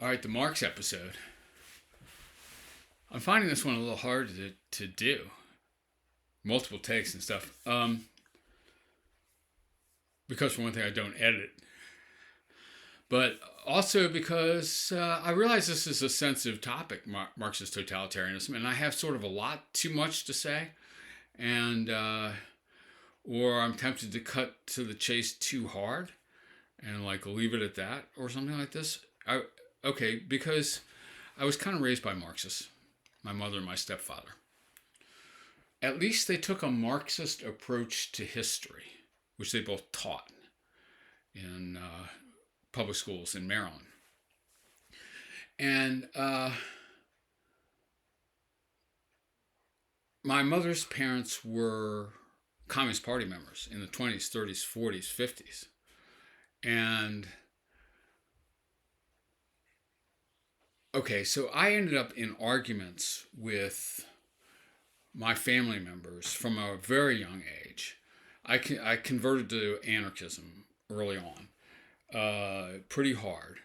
All right, the Marx episode. I'm finding this one a little hard to do. Multiple takes and stuff. Because for one thing, I don't edit. But also because I realize this is a sensitive topic, Marxist totalitarianism, and I have sort of a lot too much to say, and or I'm tempted to cut to the chase too hard and like leave it at that or something like this. Because I was kind of raised by Marxists, my mother and my stepfather. At least they took a Marxist approach to history, which they both taught in public schools in Maryland. And my mother's parents were Communist Party members in the 20s, 30s, 40s, 50s. And okay, so I ended up in arguments with my family members from a very young age. I converted to anarchism early on, pretty hard.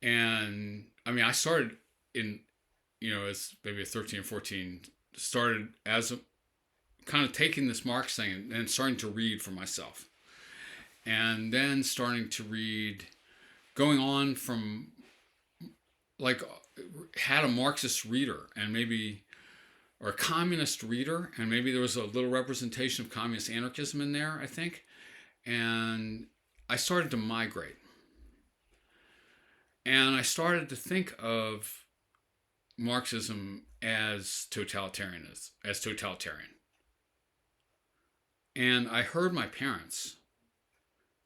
And I mean, I started in, as maybe a 13 or 14, started as a, kind of taking this Marx thing and starting to read for myself. And then starting to read, going on from, like, had a Marxist reader and maybe, or a communist reader, and maybe there was a little representation of communist anarchism in there, I think. And I started to migrate. And I started to think of Marxism as totalitarian. And I heard my parents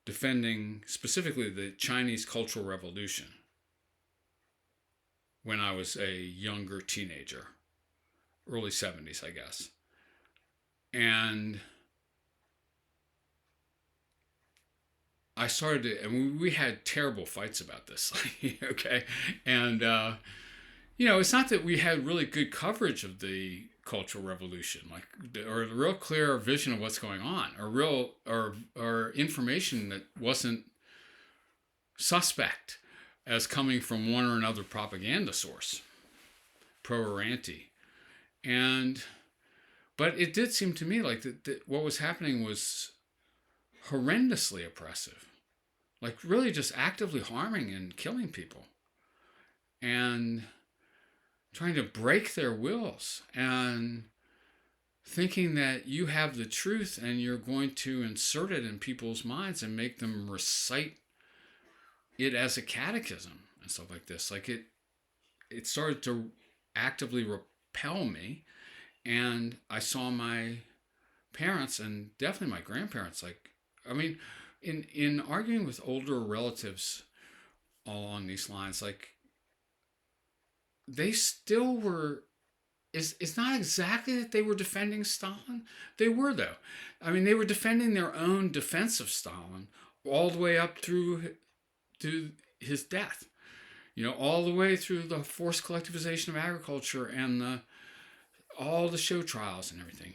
defending specifically the Chinese Cultural Revolution when I was a younger teenager, early 70s, I guess. And I started to, and we had terrible fights about this, okay? And, it's not that we had really good coverage of the Cultural Revolution, or a real clear vision of what's going on, or information that wasn't suspect as coming from one or another propaganda source, pro or anti. But it did seem to me like that what was happening was horrendously oppressive, like really just actively harming and killing people and trying to break their wills and thinking that you have the truth and you're going to insert it in people's minds and make them recite it as a catechism and stuff like this. Like it started to actively repel me. And I saw my parents and definitely my grandparents, in arguing with older relatives along these lines, like they still were, it's not exactly that they were defending Stalin. They were, though. I mean, they were defending their own defense of Stalin all the way up through to his death, all the way through the forced collectivization of agriculture and all the show trials and everything,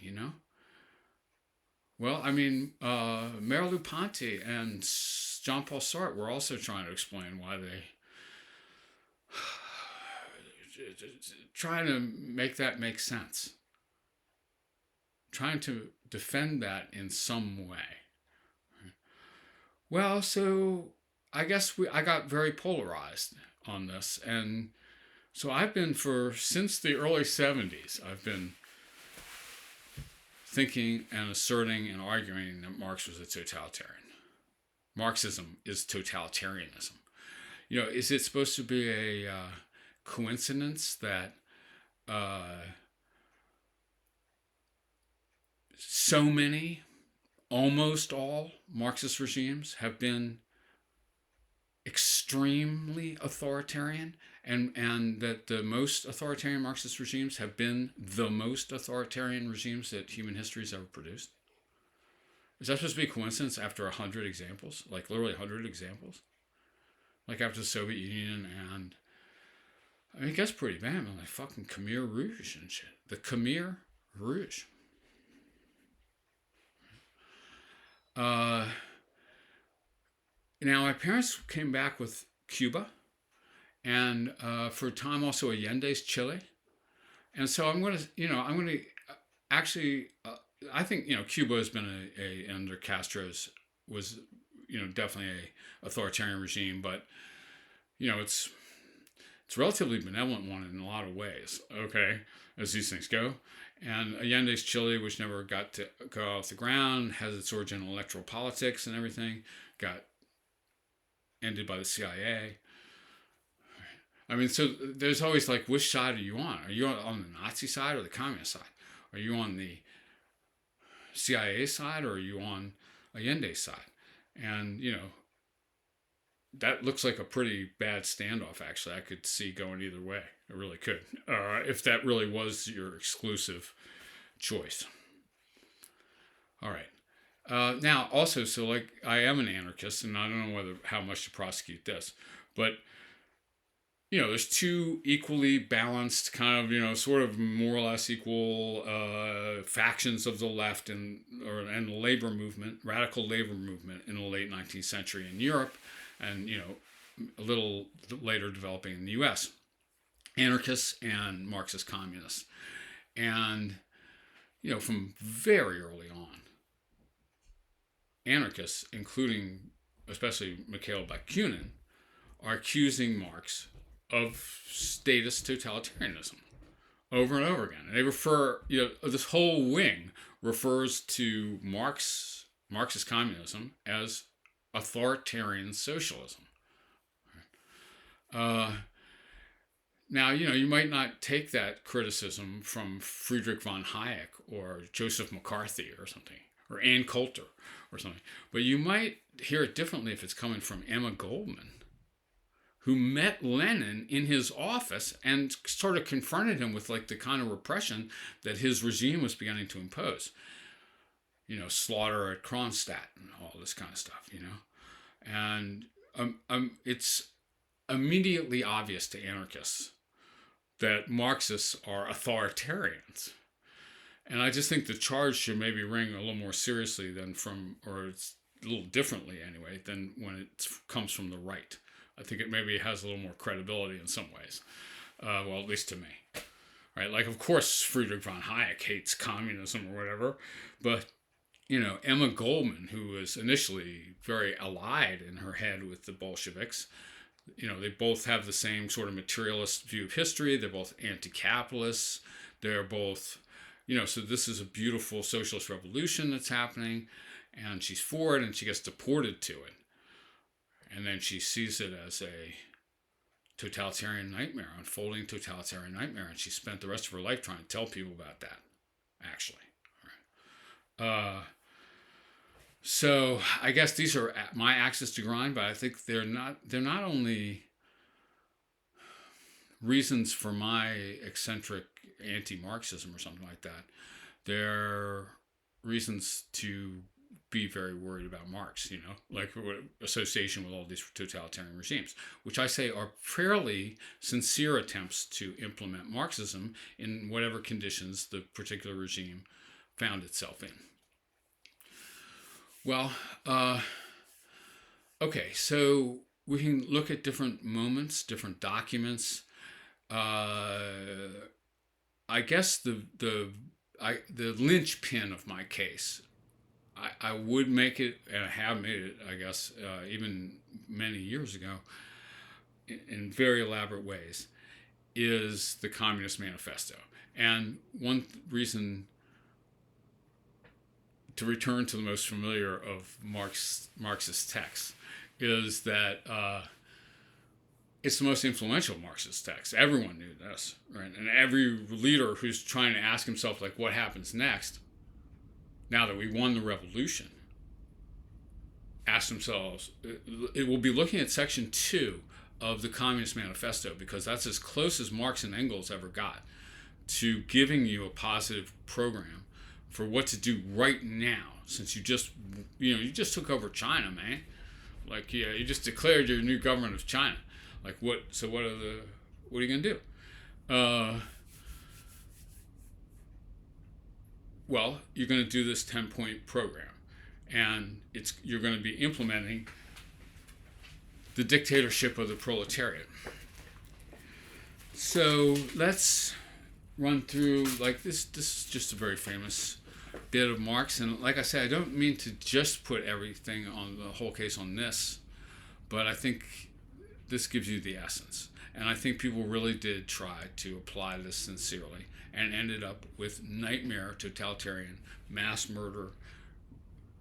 Well, I mean, Merleau-Ponty and Jean-Paul Sartre were also trying to explain why they trying to make that make sense, trying to defend that in some way. Well, so I guess I got very polarized on this, and so I've been since the early 70s, I've been thinking and asserting and arguing that Marx was a totalitarian. Marxism is totalitarianism. Is it supposed to be a coincidence that so many, almost all Marxist regimes have been extremely authoritarian, and that the most authoritarian Marxist regimes have been the most authoritarian regimes that human history has ever produced? Is that supposed to be a coincidence after 100 examples? Like literally 100 examples? Like after the Soviet Union and... I mean, it gets pretty bad, man. Like fucking Khmer Rouge and shit. The Khmer Rouge. Now, my parents came back with Cuba and for a time also Allende's Chile. And so I'm going to actually, I think, Cuba has been under Castro's was, definitely a authoritarian regime, but, it's relatively benevolent one in a lot of ways, okay, as these things go. And Allende's Chile, which never got to go off the ground, has its origin in electoral politics and everything, got ended by the CIA. I mean, so there's always like, which side are you on? Are you on the Nazi side or the communist side? Are you on the CIA side or are you on Allende's side? And, that looks like a pretty bad standoff, actually. I could see going either way. I really could. If that really was your exclusive choice. All right. Now, also, so like I am an anarchist, and I don't know how much to prosecute this, but there's two equally balanced kind of, sort of more or less equal factions of the left and the labor movement, radical labor movement in the late 19th century in Europe, and, a little later developing in the U.S. Anarchists and Marxist communists. And, from very early on, anarchists, including especially Mikhail Bakunin, are accusing Marx of statist totalitarianism over and over again. And they refer, this whole wing refers to Marxist communism as authoritarian socialism. Now, you might not take that criticism from Friedrich von Hayek or Joseph McCarthy or something, or Ann Coulter or something, but you might hear it differently if it's coming from Emma Goldman, who met Lenin in his office and sort of confronted him with like the kind of repression that his regime was beginning to impose. Slaughter at Kronstadt and all this kind of stuff, And it's immediately obvious to anarchists that Marxists are authoritarians. And I just think the charge should maybe ring a little more seriously or it's a little differently anyway, than when it comes from the right. I think it maybe has a little more credibility in some ways. Well, at least to me. Right? Like, of course, Friedrich von Hayek hates communism or whatever, but, Emma Goldman, who was initially very allied in her head with the Bolsheviks, they both have the same sort of materialist view of history. They're both anti-capitalists. They're both, so this is a beautiful socialist revolution that's happening, and she's for it, and she gets deported to it. And then she sees it as a totalitarian nightmare, unfolding totalitarian nightmare, and she spent the rest of her life trying to tell people about that, actually. So I guess these are my axes to grind, but I think they're not only reasons for my eccentric anti-Marxism or something like that. They're reasons to be very worried about Marx, like association with all these totalitarian regimes, which I say are fairly sincere attempts to implement Marxism in whatever conditions the particular regime found itself in. Well, okay, so we can look at different moments, different documents. I guess the linchpin of my case, I would make it, and I have made it, I guess, even many years ago, in very elaborate ways, is the Communist Manifesto. And one reason to return to the most familiar of Marxist texts is that it's the most influential Marxist text. Everyone knew this, right? And every leader who's trying to ask himself, like, what happens next, now that we won the revolution, ask themselves, it will be looking at section 2 of the Communist Manifesto, because that's as close as Marx and Engels ever got to giving you a positive program for what to do right now, since you just took over China, man. Like, you just declared your new government of China. Like, what are you gonna do? Well, you're gonna do this 10-point program, and you're gonna be implementing the dictatorship of the proletariat. So let's run through, like, this is just a very famous bit of Marx, and like I said, I don't mean to just put everything on the whole case on this, but I think this gives you the essence. And I think people really did try to apply this sincerely and ended up with nightmare totalitarian, mass murder,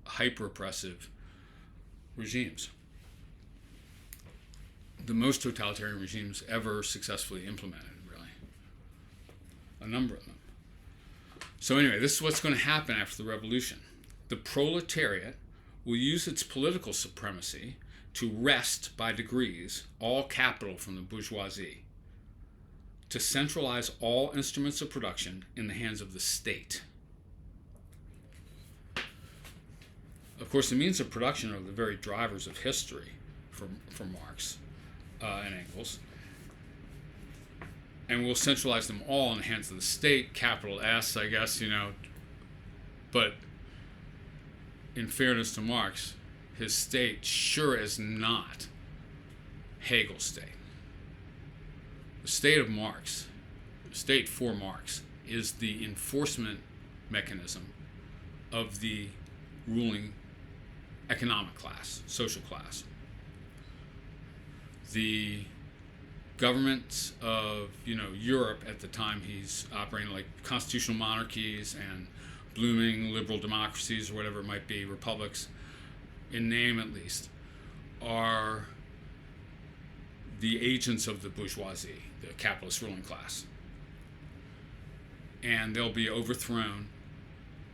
hyper oppressive regimes. The most totalitarian regimes ever successfully implemented, really. A number of them. So anyway, this is what's going to happen after the revolution. The proletariat will use its political supremacy to wrest by degrees all capital from the bourgeoisie, to centralize all instruments of production in the hands of the state. Of course, the means of production are the very drivers of history for Marx and Engels, and we'll centralize them all in the hands of the state, capital S, I guess, but in fairness to Marx, his state sure is not Hegel's state. The state of Marx, the state for Marx, is the enforcement mechanism of the ruling economic class, social class. The governments of Europe at the time he's operating, like constitutional monarchies and blooming liberal democracies or whatever it might be, republics, in name at least, are the agents of the bourgeoisie, the capitalist ruling class. And they'll be overthrown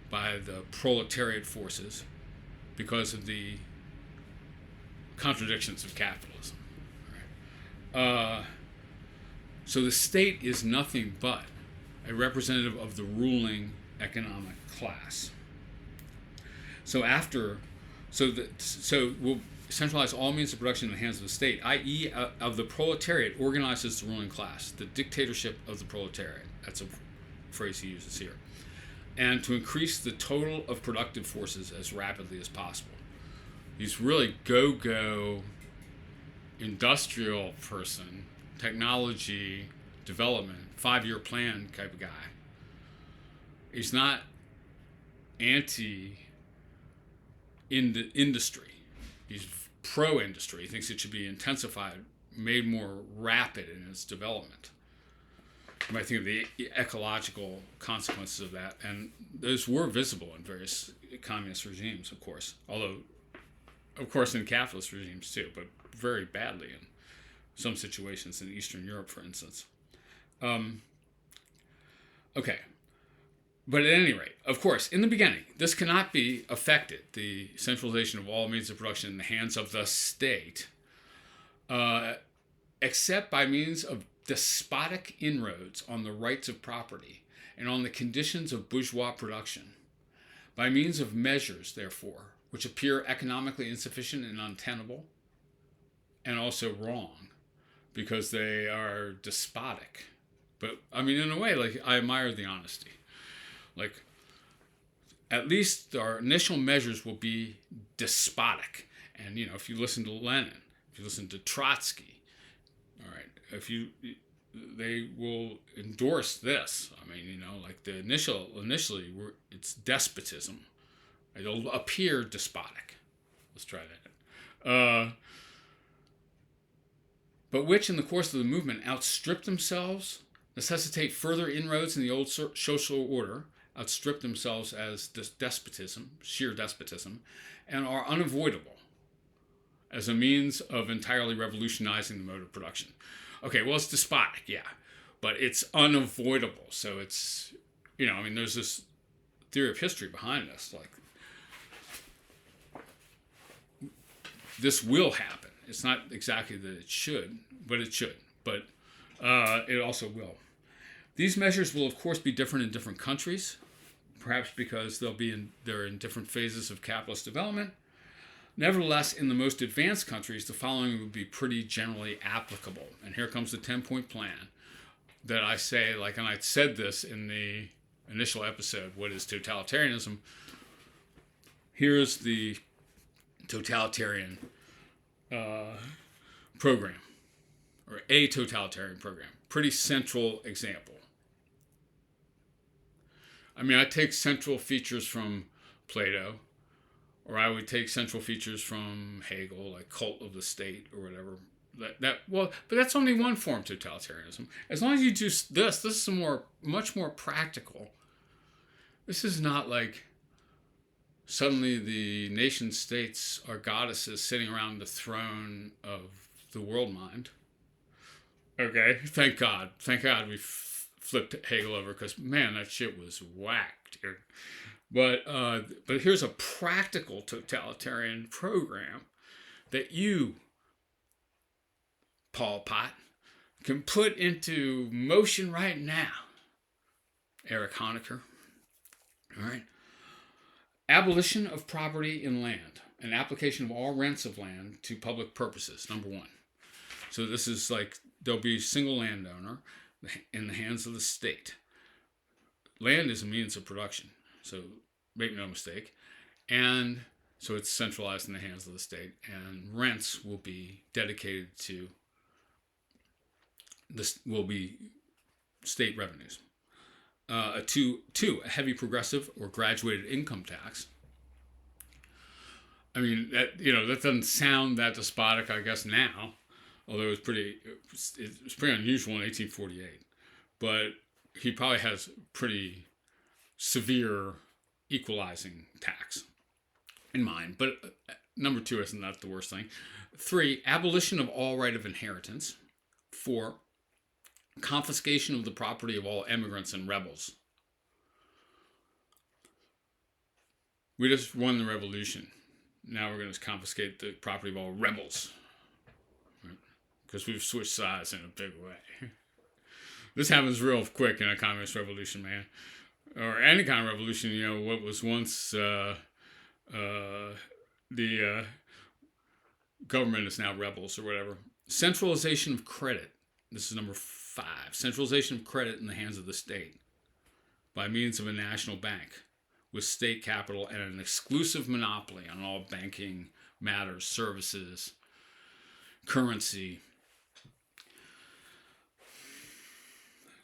by the proletariat forces because of the contradictions of capitalism. So the state is nothing but a representative of the ruling economic class. So we'll centralize all means of production in the hands of the state, i.e., of the proletariat organizes the ruling class, the dictatorship of the proletariat. That's a phrase he uses here. And to increase the total of productive forces as rapidly as possible. He's really go-go, industrial person, technology, development, 5-year plan type of guy. He's not anti-industry. He's pro-industry. He thinks it should be intensified, made more rapid in its development. You might think of the ecological consequences of that, and those were visible in various communist regimes, of course. Although, of course, in capitalist regimes too, but very badly in some situations in Eastern Europe, for instance. Okay. But at any rate, of course, in the beginning, this cannot be affected, the centralization of all means of production in the hands of the state, except by means of despotic inroads on the rights of property and on the conditions of bourgeois production, by means of measures, therefore, which appear economically insufficient and untenable, and also wrong, because they are despotic. But, I mean, in a way, like, I admire the honesty. Like, at least our initial measures will be despotic. And, if you listen to Lenin, if you listen to Trotsky, all right, they will endorse this. I mean, like the initially, it's despotism. It'll appear despotic. Let's try that. But which, in the course of the movement, outstrip themselves, necessitate further inroads in the old social order, outstrip themselves as despotism, sheer despotism, and are unavoidable as a means of entirely revolutionizing the mode of production. Okay, well, it's despotic, yeah, but it's unavoidable. So it's, there's this theory of history behind this. Like, this will happen. It's not exactly that it should, but it should. But it also will. These measures will, of course, be different in different countries, perhaps because they're in different phases of capitalist development. Nevertheless, in the most advanced countries, the following would be pretty generally applicable. And here comes the 10-point plan that I say, and I said this in the initial episode, what is totalitarianism? Here's the totalitarian program, or a totalitarian program. Pretty central example. I mean, I take central features from Plato, or I would take central features from Hegel, like cult of the state or whatever. But that's only one form of totalitarianism. As long as you do this is much more practical. This is not like suddenly the nation states are goddesses sitting around the throne of the world mind. Okay, thank God we flipped Hegel over, because man, that shit was whacked. But here's a practical totalitarian program that you, Paul Pot, can put into motion right now. Eric Honecker. All right. Abolition of property in land, and application of all rents of land to public purposes, number one. So this is like, there'll be a single landowner in the hands of the state. Land is a means of production, so make no mistake. And so it's centralized in the hands of the state, and rents will be dedicated to this, will be state revenues. Two, a heavy progressive or graduated income tax. I mean, that doesn't sound that despotic, I guess, now, although it was pretty unusual in 1848. But he probably has pretty severe equalizing tax in mind. But number two isn't that the worst thing. 3, abolition of all right of inheritance. 4, confiscation of the property of all immigrants and rebels. We just won the revolution. Now we're going to confiscate the property of all rebels. Because we've switched sides in a big way. This happens real quick in a communist revolution, man. Or any kind of revolution, what was once the government is now rebels or whatever. Centralization of credit. This is number 5. Centralization of credit in the hands of the state by means of a national bank with state capital and an exclusive monopoly on all banking matters, services, currency,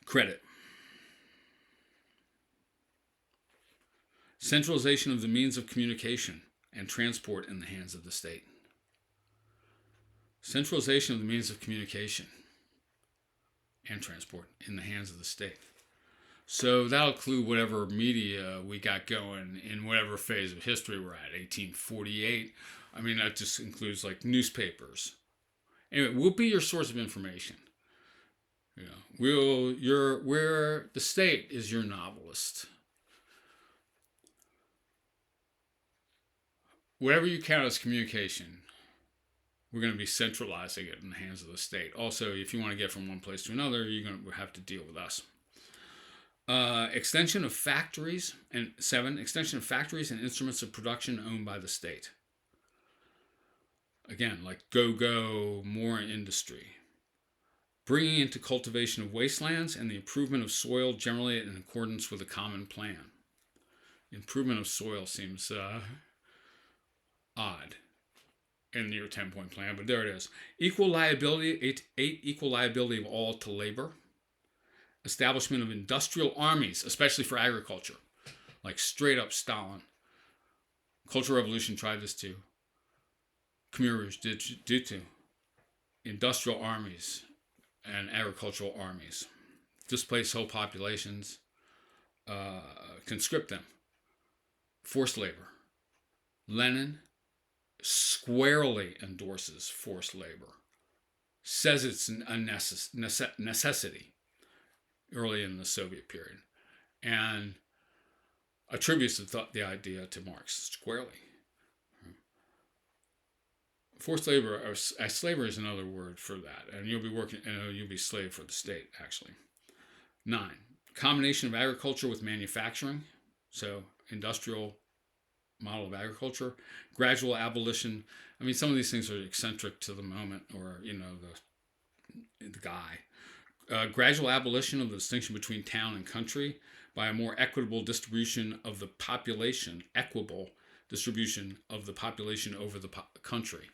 credit. Centralization of the means of communication and transport in the hands of the state. Centralization of the means of communication and transport in the hands of the state. So that'll include whatever media we got going in whatever phase of history we're at, 1848. I mean, that just includes like newspapers. Anyway, we'll be your source of information. The state is your novelist. Whatever you count as communication, we're going to be centralizing it in the hands of the state. Also, if you want to get from one place to another, you're going to have to deal with us. Extension of factories, and 7, extension of factories and instruments of production owned by the state. Again, like go, more industry. Bringing into cultivation of wastelands and the improvement of soil generally in accordance with a common plan. Improvement of soil seems odd in your 10-point plan, but there it is. Equal liability, 8 equal liability of all to labor. Establishment of industrial armies, especially for agriculture, like straight up Stalin. Cultural Revolution tried this too. Khmer did too. Industrial armies and agricultural armies. Displace whole populations, conscript them. Forced labor. Lenin squarely endorses forced labor. Says it's a necessity early in the Soviet period, and attributes the idea to Marx squarely. Forced labor, or slavery is another word for that, and you'll be slave for the state, actually. 9, combination of agriculture with manufacturing, so industrial model of agriculture. Gradual abolition. I mean, some of these things are eccentric to the moment, or the guy. Gradual abolition of the distinction between town and country by a more equitable distribution of the population, equitable distribution of the population over the country.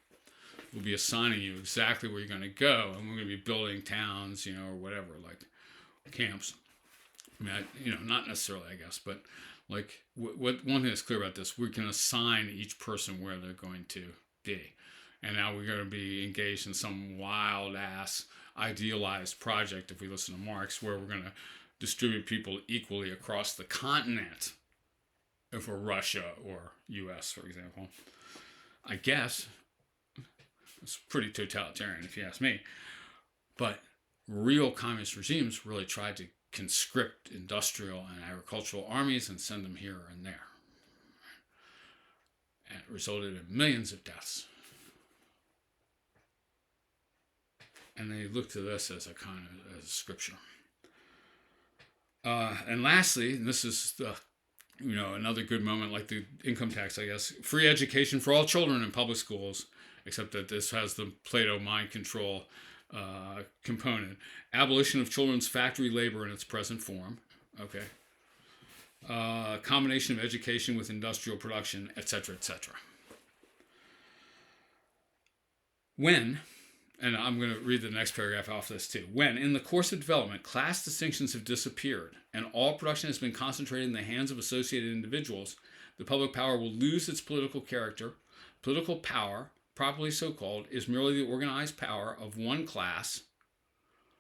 we'll be assigning you exactly where you're going to go, and we're going to be building towns, or whatever, like camps. I mean, not necessarily, I guess, but like what one thing that's clear about this, we can assign each person where they're going to be. And now we're going to be engaged in some wild ass idealized project, if we listen to Marx, where we're going to distribute people equally across the continent, if we're Russia or US, for example. I guess it's pretty totalitarian, if you ask me. But real communist regimes really tried to conscript industrial and agricultural armies and send them here and there. And it resulted in millions of deaths. And they look to this as a kind of as scripture. And lastly, and this is the another good moment, like the income tax, I guess, free education for all children in public schools, except that this has the Plato mind control component. Abolition of children's factory labor in its present form. Okay. Combination of education with industrial production, etc., etc. When, and I'm going to read the next paragraph off this too. When, in the course of development, class distinctions have disappeared and all production has been concentrated in the hands of associated individuals, the public power will lose its political character. Political power, properly so called, is merely the organized power of one class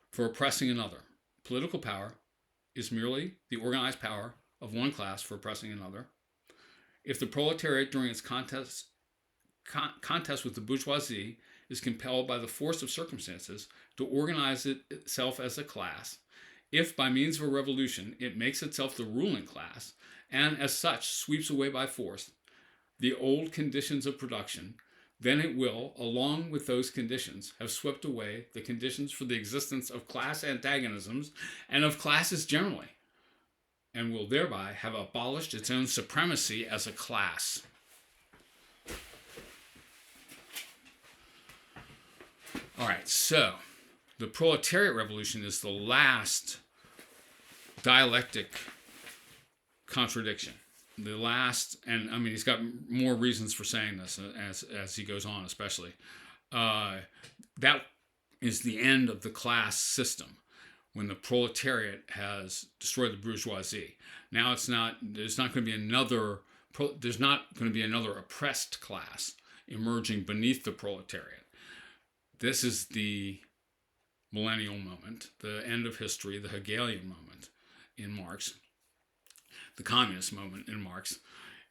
for oppressing another. Political power is merely the organized power of one class for oppressing another. If the proletariat, during its contest with the bourgeoisie, is compelled by the force of circumstances to organize itself as a class, if by means of a revolution it makes itself the ruling class, and as such sweeps away by force the old conditions of production, then it will, along with those conditions, have swept away the conditions for the existence of class antagonisms and of classes generally, and will thereby have abolished its own supremacy as a class. All right, so the proletariat revolution is the last dialectic contradiction. The last, and I mean, he's got more reasons for saying this as he goes on, especially. That is the end of the class system, when the proletariat has destroyed the bourgeoisie. Now there's not going to be another oppressed class emerging beneath the proletariat. This is the millennial moment, the end of history, the Hegelian moment in Marx, the communist moment in Marx,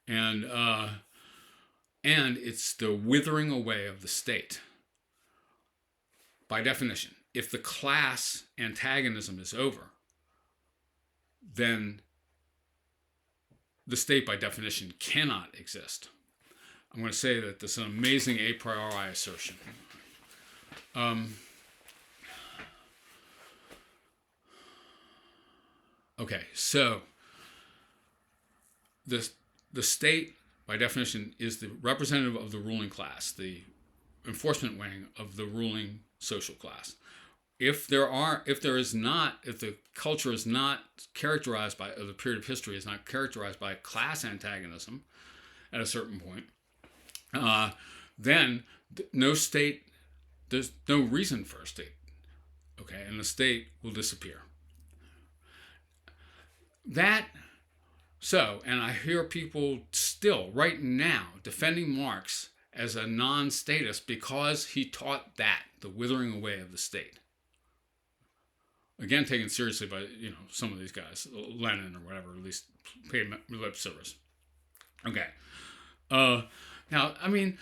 and it's the withering away of the state. By definition, if the class antagonism is over, then the state, by definition, cannot exist. I'm going to say that this is an amazing a priori assertion. Okay, so the state, by definition, is the representative of the ruling class, the enforcement wing of the ruling social class. If the culture is not characterized by, or the period of history is not characterized by class antagonism at a certain point, then no state, there's no reason for a state, okay, and the state will disappear. And I hear people still, right now, defending Marx as a non-statist because he taught that, the withering away of the state. Again, taken seriously by, some of these guys, Lenin or whatever, at least paid lip service. Okay. Now, I mean,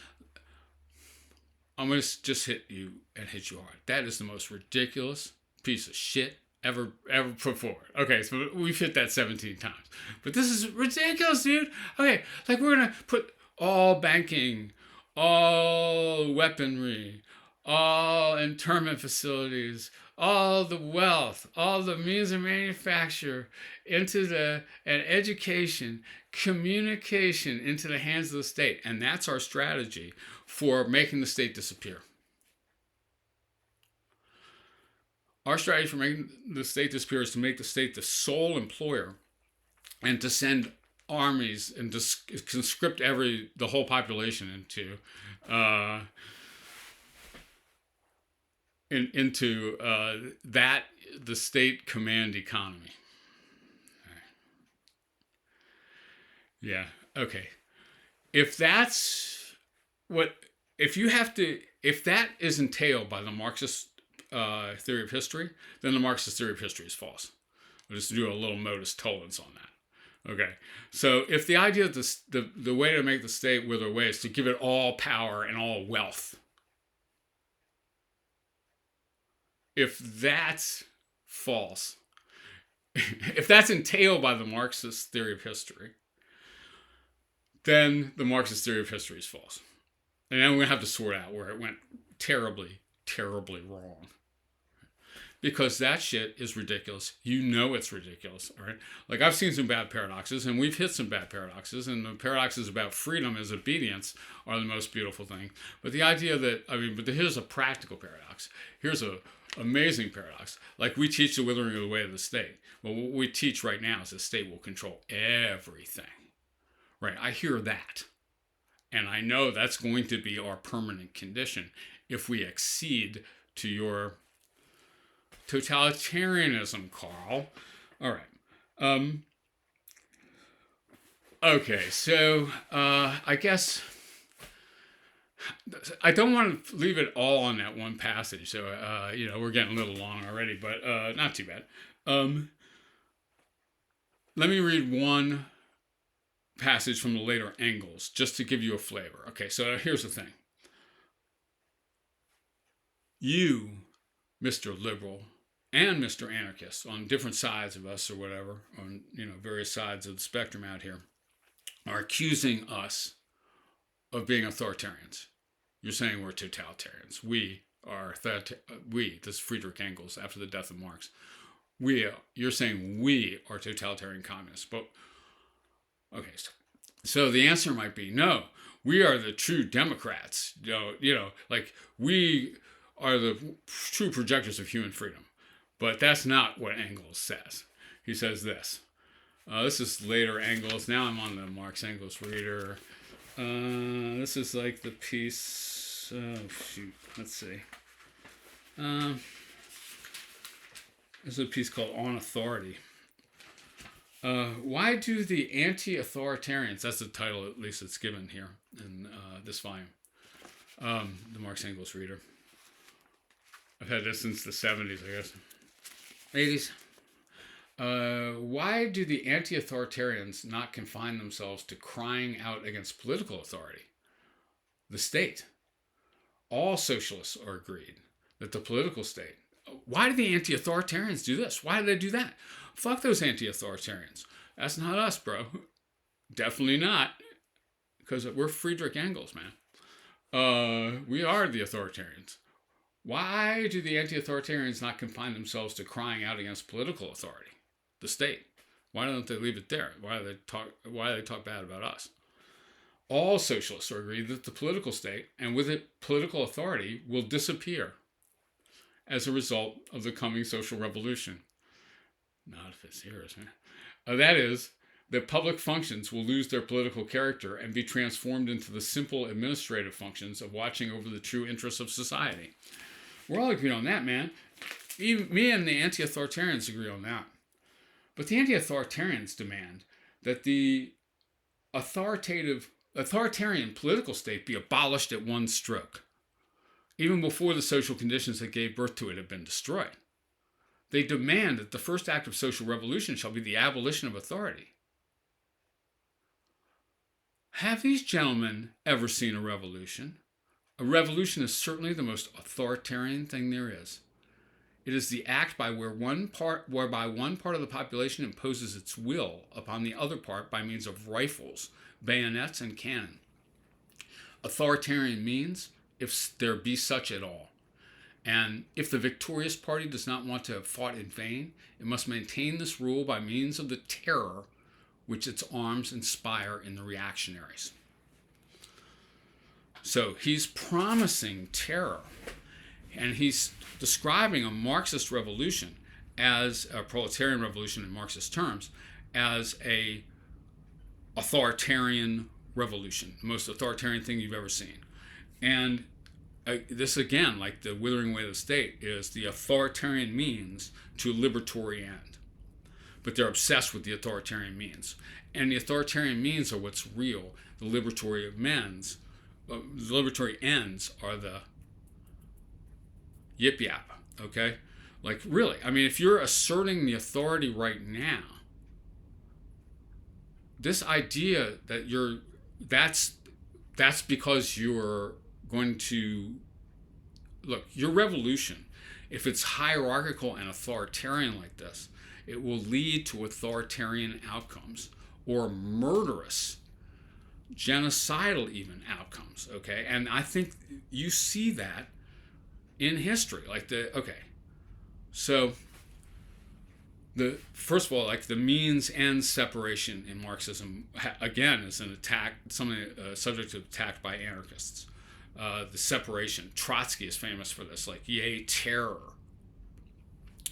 I'm going to just hit you hard. That is the most ridiculous piece of shit ever put forward. Okay, so we've hit that 17 times. But this is ridiculous, dude. Okay, like we're going to put all banking, all weaponry, all internment facilities, all the wealth, all the means of manufacture and education, communication into the hands of the state. And that's our strategy for making the state disappear. Our strategy for making the state disappear is to make the state the sole employer and to send armies and to conscript the whole population into into that the state command economy. All right. Yeah. Okay. If that's what, if that is entailed by the Marxist theory of history, then the Marxist theory of history is false. We'll just do a little modus tollens on that. Okay. So if the idea that the way to make the state wither away is to give it all power and all wealth, if that's false, if that's entailed by the Marxist theory of history, then the Marxist theory of history is false. And then we're going to have to sort out where it went terribly, terribly wrong. Because that shit is ridiculous. You know it's ridiculous, all right? Like, I've seen some bad paradoxes, and we've hit some bad paradoxes, and the paradoxes about freedom as obedience are the most beautiful thing. But the idea that, but here's a practical paradox. Here's a amazing paradox. Like, we teach the withering of the way of the state. Well, what we teach right now is the state will control everything. Right? I hear that. And I know that's going to be our permanent condition if we accede to your totalitarianism, Karl. All right. Okay, so I guess I don't want to leave it all on that one passage. So, we're getting a little long already, but not too bad. Let me read one passage from the later Engels, just to give you a flavor. Okay, so here's the thing. You, Mr. Liberal, and Mr. Anarchist, on different sides of us or whatever, on various sides of the spectrum out here, are accusing us of being authoritarians. You're saying we're totalitarians. This is Friedrich Engels after the death of Marx. You're saying we are totalitarian communists. But okay, so the answer might be no. We are the true Democrats. Like we are the true projectors of human freedom. But that's not what Engels says. He says this. This is later Engels. Now I'm on the Marx Engels reader. This is like the piece. Oh, shoot. Let's see. This is a piece called On Authority. Why do the anti-authoritarians, that's the title at least it's given here in this volume, the Marx Engels reader. I've had this since the 70s, I guess. 80s. Why do the anti-authoritarians not confine themselves to crying out against political authority? The state. All socialists are agreed that the political state. Why do the anti-authoritarians do this? Why do they do that? Fuck those anti-authoritarians. That's not us, bro. Definitely not. Because we're Friedrich Engels, man. We are the authoritarians. Why do the anti-authoritarians not confine themselves to crying out against political authority, the state? Why don't they leave it there? Why do they talk bad about us? All socialists are agreed that the political state, and with it political authority, will disappear as a result of the coming social revolution. Not if it's here, man. That is, that public functions will lose their political character and be transformed into the simple administrative functions of watching over the true interests of society. We're all agreed on that, man. Even me and the anti-authoritarians agree on that. But the anti-authoritarians demand that the authoritarian political state be abolished at one stroke, even before the social conditions that gave birth to it have been destroyed. They demand that the first act of social revolution shall be the abolition of authority. Have these gentlemen ever seen a revolution? A revolution is certainly the most authoritarian thing there is. It is the act whereby one part of the population imposes its will upon the other part by means of rifles, bayonets, and cannon. Authoritarian means, if there be such at all. And if the victorious party does not want to have fought in vain, it must maintain this rule by means of the terror which its arms inspire in the reactionaries. So he's promising terror, and he's describing a Marxist revolution as a proletarian revolution in Marxist terms as a authoritarian revolution, the most authoritarian thing you've ever seen. And this again, like the withering away of the state, is the authoritarian means to a liberatory end. But they're obsessed with the authoritarian means. And the authoritarian means are what's real. The liberatory ends are the yip yap, okay? Like, really, I mean, if you're asserting the authority right now, this idea that that's because you're going to, look, your revolution, if it's hierarchical and authoritarian like this, it will lead to authoritarian outcomes or murderous, genocidal even outcomes, okay? And I think you see that in history. So first of all, like the means-end separation in Marxism, again, is an attack, subject to attack by anarchists. The separation, Trotsky is famous for this, like, yay, terror.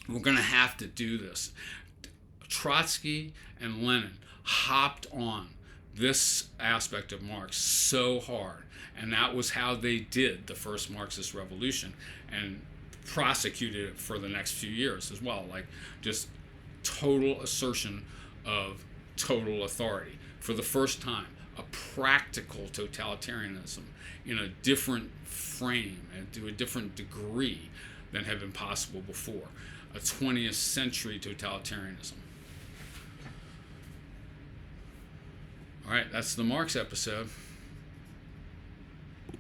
We're going to have to do this. Trotsky and Lenin hopped on this aspect of Marx so hard, and that was how they did the first Marxist revolution and prosecuted it for the next few years as well, like just total assertion of total authority. For the first time, a practical totalitarianism in a different frame and to a different degree than had been possible before. A 20th century totalitarianism. All right, that's the Marx episode.